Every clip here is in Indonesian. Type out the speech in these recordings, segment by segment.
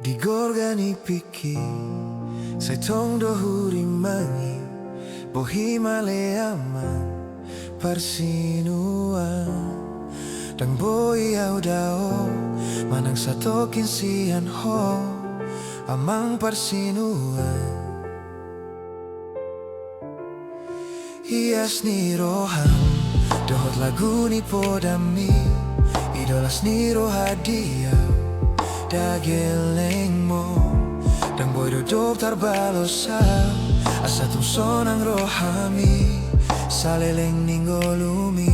Di gorgani piki Sai tong dohuri mangi Bohima leaman Parsinuan Dang boi au dao Manang satokin sian ho Amang parsinuan Hias ni roham Dohot lagu ni podami Idolas ni rohadia Dageleng mo Dang boy duduk tarbalosa Asa tung sonang rohami Saleleng ninggolumi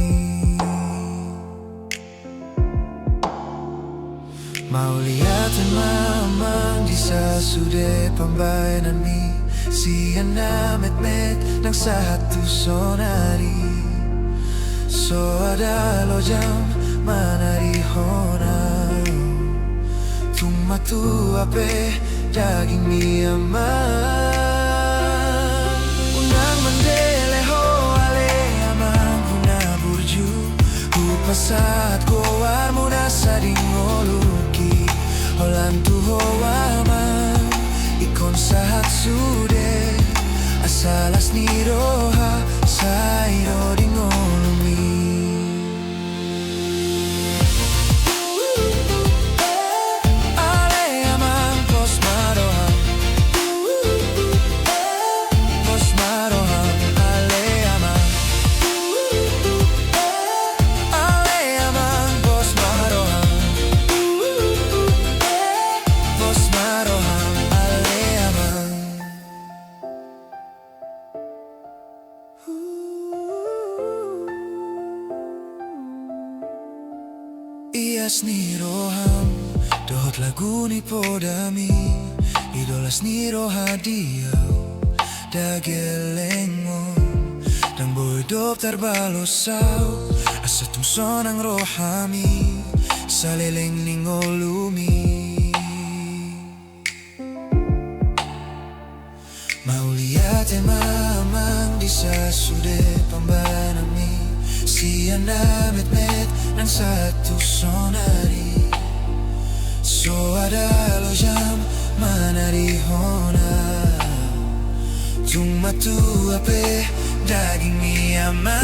Mau liatin mamang di sasude pambayanan mi Siyan na met-met ng satu sonari So ada lojam manari honang Tumatu ape daging mi aman Unang mandele ho ale amang huna burju Upasat ko armuna sa dingoluki Holantu ho aman Ikon sahat sude Asalas ni roha Sairo dingolumi Ias ni roham Dohot lagu ni podami Idolas ni rohadia Dageleng mo Dang boy dop tarbalosau Asa tung sonang rohami Saleleng ningolumi Mau liate mamang di sasude pambanami Siyan na met-met ng satu sonari So ada lojam manari hona Tumatu ape daging mi amang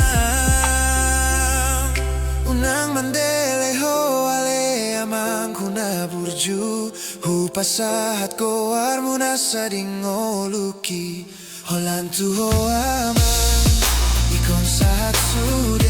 Unang mandele ho ale amang kuna burju Hupasahat ko armuna sa dingoluki Holantu ho amang Ikon sahat sudah